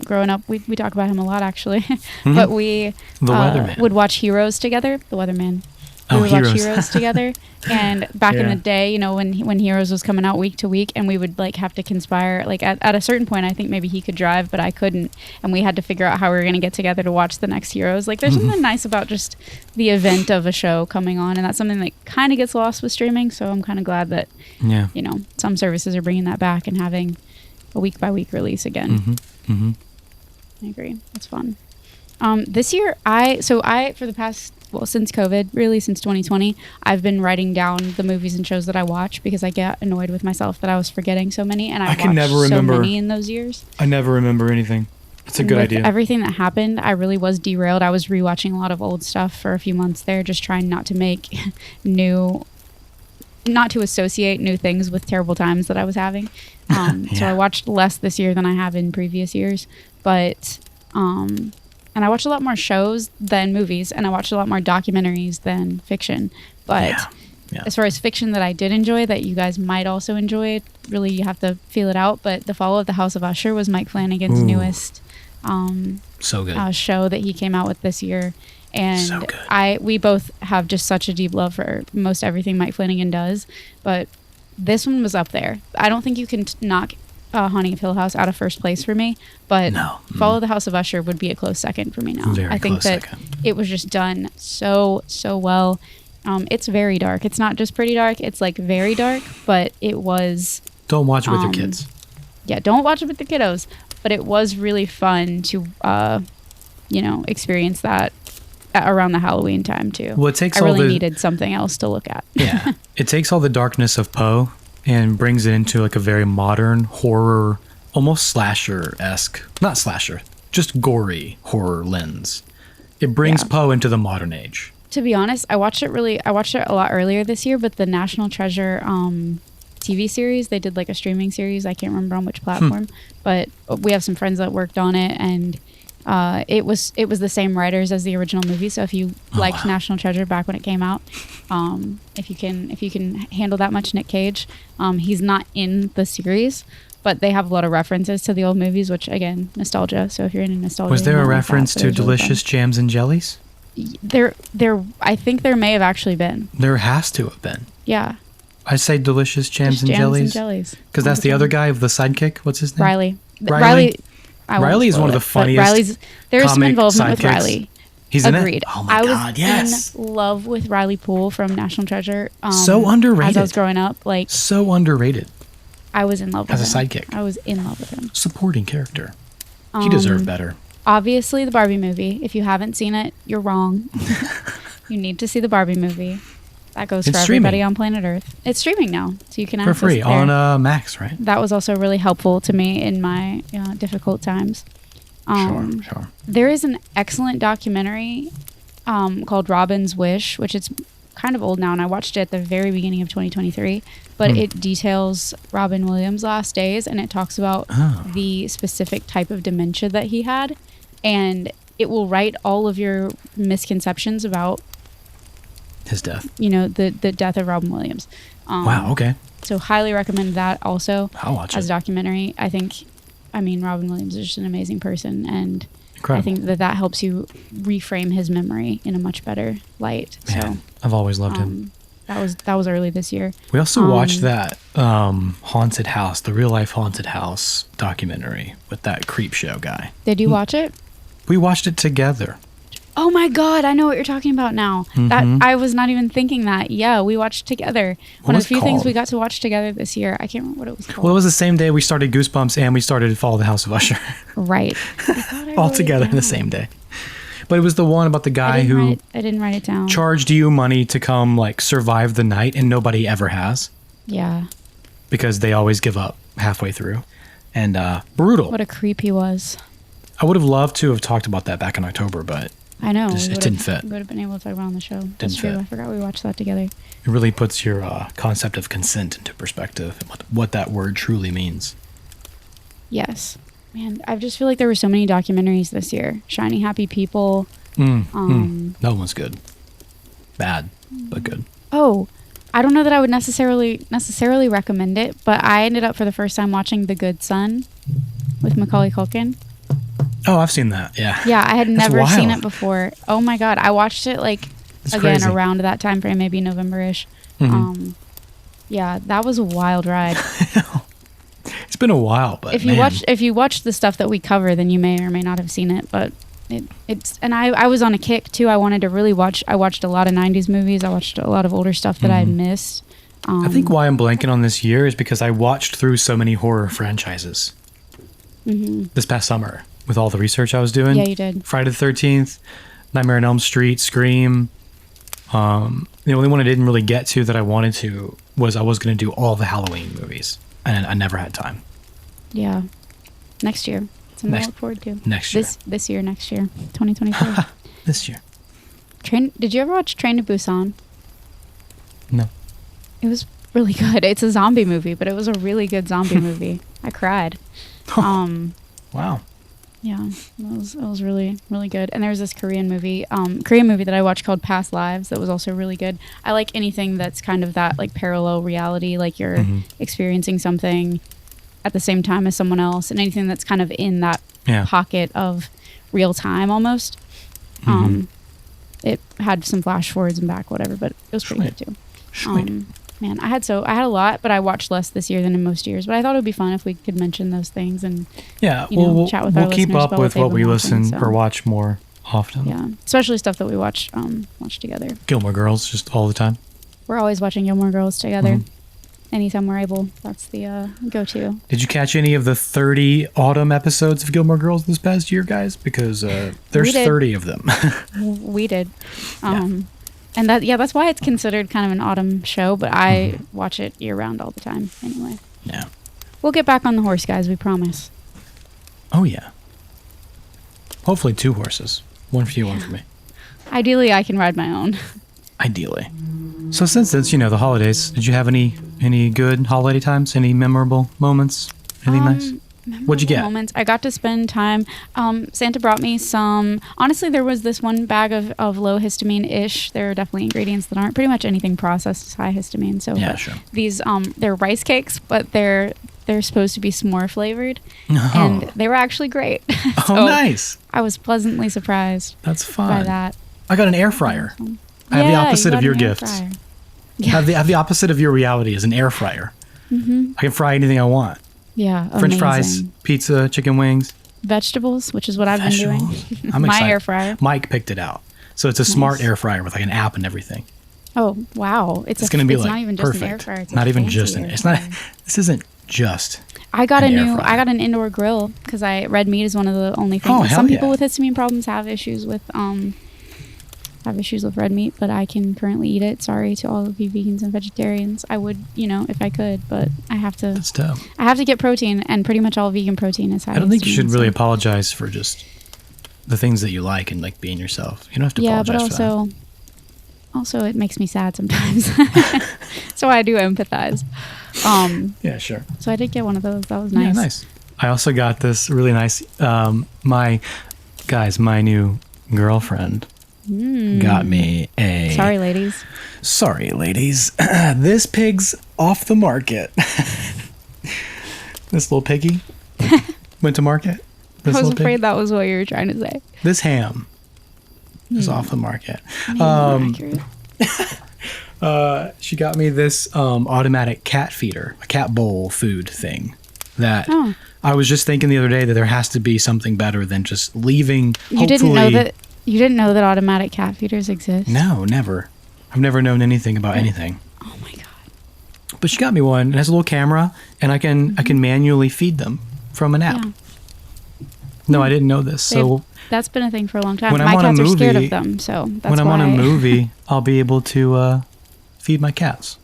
Growing up, we talk about him a lot, actually. But we would watch Heroes together. The Weatherman. We would watch Heroes together. And back in the day, you know, when Heroes was coming out week to week, and we would like have to conspire. Like at a certain point, I think maybe he could drive, but I couldn't, and we had to figure out how we were going to get together to watch the next Heroes. Like, there's something nice about just the event of a show coming on, and that's something that kind of gets lost with streaming. So I'm kind of glad that you know, some services are bringing that back and having a week by week release again. I agree. It's fun. This year, for the past, since COVID, really since 2020, I've been writing down the movies and shows that I watch because I get annoyed with myself that I was forgetting so many, and I can never remember so many in those years. I never remember anything. It's a good idea. Everything that happened, I really was derailed. I was rewatching a lot of old stuff for a few months there, just trying not to make not to associate new things with terrible times that I was having. So I watched less this year than I have in previous years, but And I watch a lot more shows than movies, and I watch a lot more documentaries than fiction. But as far as fiction that I did enjoy, that you guys might also enjoy, really you have to feel it out. But The Fall of the House of Usher was Mike Flanagan's newest so good show that he came out with this year. And so good. We both have just such a deep love for most everything Mike Flanagan does. But this one was up there. I don't think you can knock Haunting of Hill House out of first place for me, but Fall of the House of Usher would be a close second for me now. I think that it was just done so well. It's very dark. It's not just pretty dark. It's like very dark, but it was... Don't watch it with your kids. Yeah, don't watch it with the kiddos. But it was really fun to, experience that around the Halloween time too. Well, it takes I really needed something else to look at. Yeah. It takes all the darkness of Poe and brings it into like a very modern horror, almost slasher-esque, not slasher, just gory horror lens. It brings Poe into the modern age. To be honest, I watched it a lot earlier this year, but the National Treasure TV series, they did like a streaming series. I can't remember on which platform, but we have some friends that worked on it, and it was the same writers as the original movie. So if you liked National Treasure back when it came out, if you can handle that much Nick Cage, he's not in the series, but they have a lot of references to the old movies, which again, nostalgia. So if you're into nostalgia, was there a reference to Delicious Jams and Jellies? I think there may have actually been. There has to have been. Yeah. I say Delicious Jams and Jellies. Because that's the other guy of the sidekick. What's his name? Riley. Riley is one of the funniest. There's some involvement sidekicks. with Riley. He's in it? Oh my God, yes. I was in love with Riley Poole from National Treasure. So underrated. As I was growing up. So underrated. I was in love with him. As a sidekick. I was in love with him. Supporting character. He deserved better. Obviously, the Barbie movie. If you haven't seen it, you're wrong. You need to see the Barbie movie. That goes for everybody on planet Earth. It's streaming now, so you can access it for free on Max, right? That was also really helpful to me in my difficult times. Sure. There is an excellent documentary called Robin's Wish, which is kind of old now, and I watched it at the very beginning of 2023. But it details Robin Williams' last days, and it talks about the specific type of dementia that he had, and it will right all of your misconceptions about his death. The death of Robin Williams. Wow. Okay. So highly recommend that also. I'll watch as a documentary. Robin Williams is just an amazing person, and incredible. I think that helps you reframe his memory in a much better light. Man, I've always loved him. That was early this year. We also watched that haunted house, the real life haunted house documentary with that creep show guy. Did you watch it? We watched it together. Oh my God, I know what you're talking about now. That I was not even thinking that. Yeah, we watched together. One of the few things we got to watch together this year. I can't remember what it was called. Well, it was the same day we started Goosebumps and we started Fall of the House of Usher. Right. All together in the same day. But it was the one about the guy who I didn't write it down. Charged you money to come survive the night, and nobody ever has. Yeah. Because they always give up halfway through. And brutal. What a creep he was. I would have loved to have talked about that back in October, but I know. it didn't fit. We would have been able to talk about it on the show. That's didn't true. fit. I forgot we watched that together. It really puts your concept of consent into perspective, and what that word truly means. Yes. Man, I just feel like there were so many documentaries this year. Shiny Happy People. That one's good. Bad, but good. Oh, I don't know that I would necessarily recommend it, but I ended up for the first time watching The Good Son with Macaulay Culkin. Oh, I've seen that. Yeah. Yeah, I had never seen it before. Oh my God, I watched it crazy. Around that time frame, maybe November-ish. Yeah, that was a wild ride. It's been a while, but if you watch the stuff that we cover, then you may or may not have seen it. But it's and I was on a kick too. I wanted to really watch. I watched a lot of '90s movies. I watched a lot of older stuff that I missed. I think why I'm blanking on this year is because I watched through so many horror franchises this past summer with all the research I was doing. Yeah, you did. Friday the 13th, Nightmare on Elm Street, Scream. The only one I didn't really get to that I wanted to was I was going to do all the Halloween movies, and I never had time. Yeah, next year. Something to look forward to. Next year. This year, next year, 2024. This year. Did you ever watch Train to Busan? No. It was really good. It's a zombie movie, but it was a really good zombie movie. I cried. Wow. Yeah, it was really, really good. And there was this Korean movie that I watched called Past Lives that was also really good. I like anything that's kind of that like parallel reality, like you're experiencing something at the same time as someone else, and anything that's kind of in that pocket of real time almost. It had some flash forwards and back, whatever, but it was pretty good too. Man, I had a lot, but I watched less this year than in most years. But I thought it would be fun if we could mention those things and chat with our listeners. We'll keep up with what we listen or watch more often. Yeah, especially stuff that we watch together. Gilmore Girls, just all the time. We're always watching Gilmore Girls together. Anytime we're able, that's the go-to. Did you catch any of the 30 autumn episodes of Gilmore Girls this past year, guys? Because there's 30 of them. We did. And that's why it's considered kind of an autumn show, but I watch it year-round all the time anyway. Yeah. We'll get back on the horse, guys, we promise. Oh, yeah. Hopefully 2 horses. One for you, one for me. Ideally, I can ride my own. Ideally. So since it's, the holidays, did you have any good holiday times? Any memorable moments? Anything nice? What'd you get? Moments. I got to spend time. Santa brought me some. Honestly, there was this one bag of low histamine-ish. There are definitely ingredients that aren't. Pretty much anything processed is high histamine. So yeah, sure. These they're rice cakes, but they're supposed to be s'more flavored, and they were actually great. So nice. I was pleasantly surprised. That's fun. By that. I got an air fryer. I have the opposite of your gifts. Yeah. I have the opposite of your reality is an air fryer. I can fry anything I want. Yeah, French fries, pizza, chicken wings. Vegetables, which is what I've been doing. I'm My excited. air fryer. Mike picked it out. So it's a smart air fryer with like an app and everything. Oh, wow. It's going to be like not even perfect. Just an air fryer. It's not even just an air fryer. This isn't just I got an indoor grill because red meat is one of the only things. Some people with histamine problems have issues with red meat, but I can currently eat it. Sorry to all of you vegans and vegetarians. I would, if I could, but I have to. That's tough. I have to get protein, and pretty much all vegan protein is high. I don't think you should really apologize for just the things that you like and like being yourself. You don't have to apologize for that. Also, it makes me sad sometimes. So I do empathize. Yeah, sure. So I did get one of those. That was nice. Yeah, nice. I also got this really nice. My new girlfriend got me a. Sorry, ladies. This pig's off the market. This little piggy went to market. I was afraid that was what you were trying to say. This ham is off the market. She got me this automatic cat feeder, a cat bowl food thing that I was just thinking the other day that there has to be something better than just leaving. You didn't know that automatic cat feeders exist? No, never. I've never known anything about anything. Oh my god. But she got me one. It has a little camera and I can manually feed them from an app. Yeah. No, I didn't know this. So that's been a thing for a long time. My cats are scared of them, so that's why. When I'm on a movie, I'll be able to feed my cats.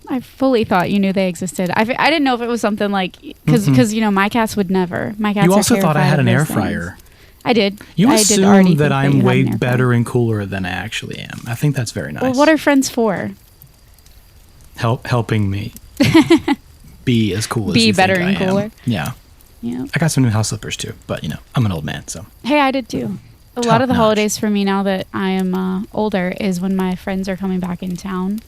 I fully thought you knew they existed. I didn't know if it was something like because my cats would never. My cats. You also are thought I had an air things. fryer. I did. You assume that I'm way better and cooler than I actually am. I think that's very nice. Well, what are friends for? Helping me be as cool as be you better think and I am. cooler. Yeah. Yeah. I got some new house slippers too, but I'm an old man, so. Hey, I did too. A lot of the holidays for me now that I am older is when my friends are coming back in town.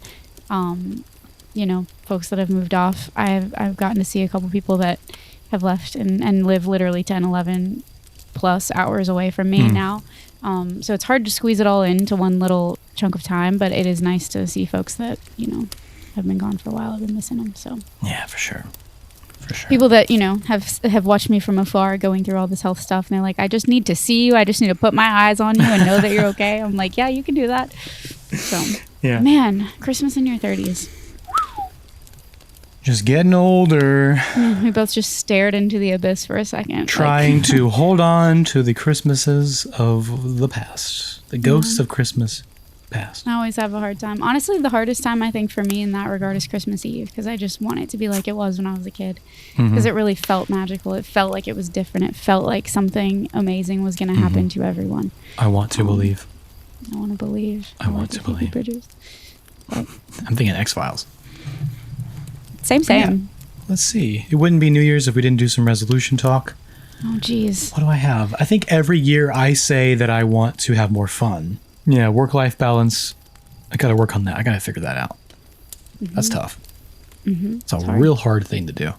Folks that have moved off. I've gotten to see a couple people that have left and live literally 10, 11 plus hours away from me now. So it's hard to squeeze it all into one little chunk of time, but it is nice to see folks that, have been gone for a while. I've been missing them. So yeah, for sure. People that, have watched me from afar going through all this health stuff. And they're like, I just need to see you. I just need to put my eyes on you and know that you're okay. I'm like, yeah, you can do that. So, yeah. Man, Christmas in your 30s. Just getting older. We both just stared into the abyss for a second. Trying to hold on to the Christmases of the past. The ghosts of Christmas past. I always have a hard time. Honestly, the hardest time I think for me in that regard is Christmas Eve, because I just want it to be like it was when I was a kid, because it really felt magical. It felt like it was different. It felt like something amazing was going to happen to everyone. I want to believe. I want to believe. I want to believe. But I'm thinking X-Files. Same. Yeah. Let's see. It wouldn't be New Year's if we didn't do some resolution talk. Oh, geez. What do I have? I think every year I say that I want to have more fun. Yeah, work-life balance. I got to work on that. I got to figure that out. That's tough. It's a real hard thing to do.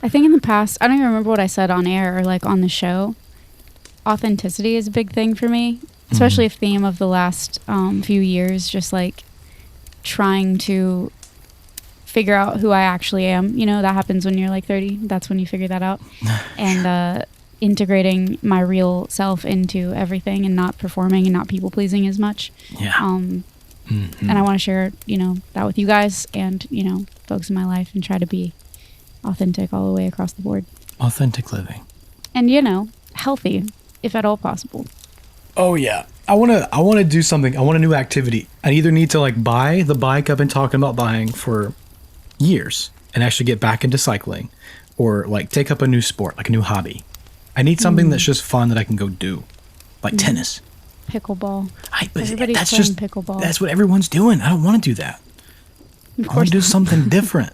I think in the past, I don't even remember what I said on air or like on the show. Authenticity is a big thing for me, especially a theme of the last few years, just like trying to figure out who I actually am. You know, that happens when you're like 30. That's when you figure that out. And integrating my real self into everything and not performing and not people pleasing as much. Yeah. And I want to share, you know, that with you guys and, you know, folks in my life and try to be authentic all the way across the board. Authentic living. And, you know, healthy, if at all possible. Oh yeah. I want to do something. I want a new activity. I either need to like buy the bike I've been talking about buying for years and actually get back into cycling, or like take up a new sport, like a new hobby. I need something that's just fun that I can go do, like tennis. Pickleball. Everybody's playing pickleball. That's what everyone's doing. I don't want to do that. I want to do something different.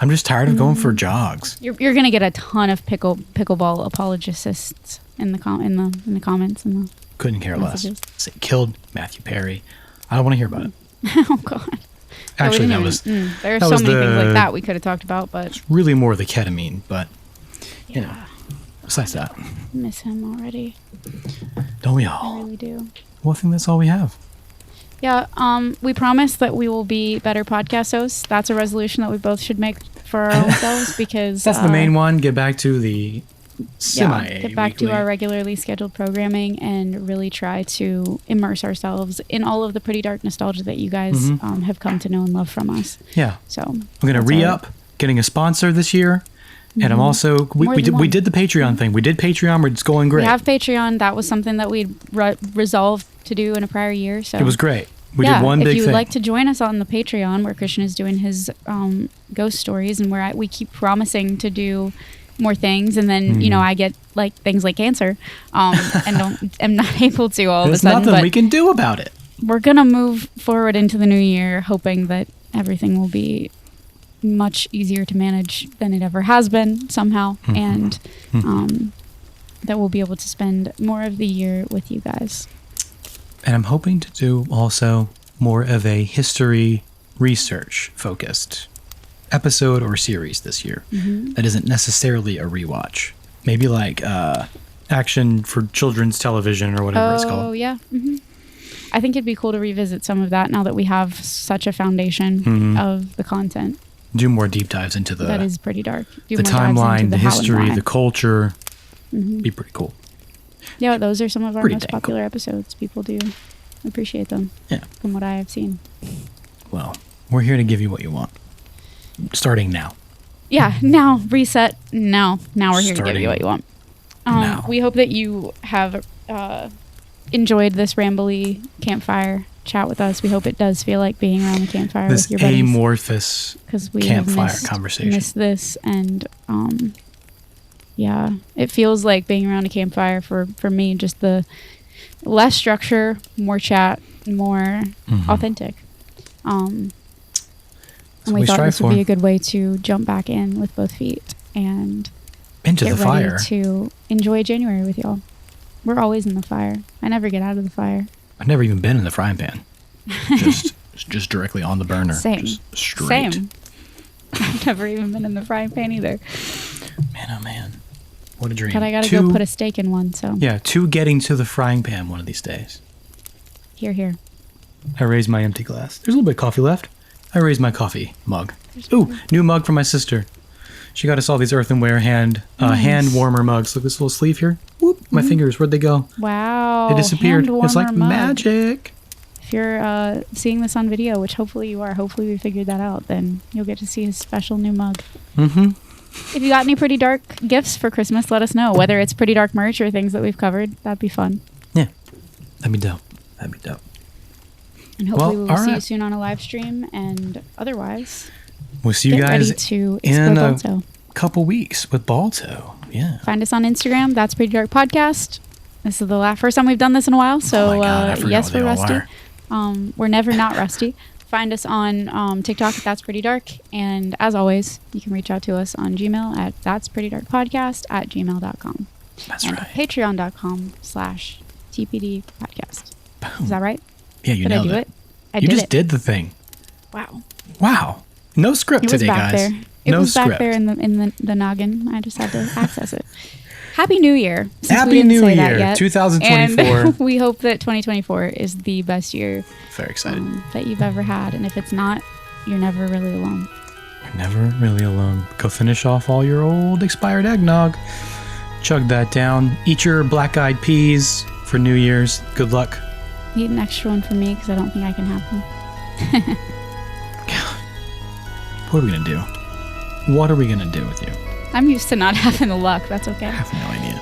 I'm just tired of going for jogs. You're gonna get a ton of pickleball apologists in the comments and the Couldn't care messages. less. It killed Matthew Perry. I don't want to hear about it. Oh God. Actually, there are so many things like that we could have talked about, but it's really more the ketamine. But you know, besides that, miss him already. Don't we I all? really do. Well, I think that's all we have. Yeah, we promise that we will be better podcast hosts. That's a resolution that we both should make for our own selves, because that's the main one. Get back to the get back to our regularly scheduled programming and really try to immerse ourselves in all of the pretty dark nostalgia that you guys have come to know and love from us. Yeah. So I'm gonna re-up getting a sponsor this year. And I'm also we did the Patreon thing. We did Patreon. It's going great. We have Patreon. That was something that we resolved to do in a prior year. So it was great. We did one big thing. If you would like to join us on the Patreon, where Christian is doing his ghost stories, and where we keep promising to do more things, and then you know I get like things like cancer, and am not able to all of a sudden. There's nothing we can do about it. We're gonna move forward into the new year, hoping that everything will be much easier to manage than it ever has been somehow, and that we'll be able to spend more of the year with you guys. And I'm hoping to do also more of a history research focused episode or series this year that isn't necessarily a rewatch. Maybe like action for children's television or whatever it's called. Oh yeah. I think it'd be cool to revisit some of that now that we have such a foundation of the content. Do more deep dives into that is pretty dark. The timeline, the history, the culture. Be pretty cool. Yeah, those are some of our most popular episodes. People do appreciate them. Yeah. From what I have seen. Well, we're here to give you what you want. Starting now. Yeah, now reset. Now we're here to give you what you want. We hope that you have enjoyed this rambly campfire chat with us. We hope it does feel like being around the campfire with your buddies. Amorphous campfire conversation. Missed this, and yeah, it feels like being around a campfire for me. Just the less structure, more chat, more authentic. And we thought this would be a good way to jump back in with both feet and into the fire to enjoy January with y'all. We're always in the fire. I never get out of the fire. I've never even been in the frying pan. just directly on the burner. Same. Just straight. Same. I've never even been in the frying pan either. Man, oh man. What a dream. But I gotta go put a steak in one, so. Yeah, getting to the frying pan one of these days. Here. I raised my empty glass. There's a little bit of coffee left. I raised my coffee mug. Ooh, new mug from my sister. She got us all these earthenware hand warmer mugs. Look at this little sleeve here. Whoop, my fingers, where'd they go? Wow. They disappeared. It's like magic. If you're seeing this on video, which hopefully you are, hopefully we figured that out, then you'll get to see his special new mug. If you got any pretty dark gifts for Christmas, let us know. Whether it's pretty dark merch or things that we've covered, that'd be fun. Yeah, that'd be dope. And hopefully we'll see you soon on a live stream. And otherwise, we'll see you guys in Balto. A couple weeks with Balto. Yeah. Find us on Instagram. That's Pretty Dark Podcast. This is the first time we've done this in a while. So yes, we're rusty. We're never not rusty. find us on TikTok at That's Pretty Dark. And as always, you can reach out to us on Gmail at that'sprettydarkpodcast@gmail.com. That's and right. patreon.com/TPD podcast. Boom. Is that right? Yeah, you Did nailed I do it. it? I You did just it. did the thing. Wow. No script It was today, back guys. there. It No was script. back there in the noggin. I just had to access it. Happy New Year. Since we Happy didn't New say that Year, yet. 2024. And we hope that 2024 is the best year Very excited. that you've ever had. And if it's not, you're never really alone. You're never really alone. Go finish off all your old expired eggnog. Chug that down. Eat your black-eyed peas for New Year's. Good luck. Need an extra one for me because I don't think I can have them. What are we going to do? What are we going to do with you? I'm used to not having the luck. That's okay. I have no idea.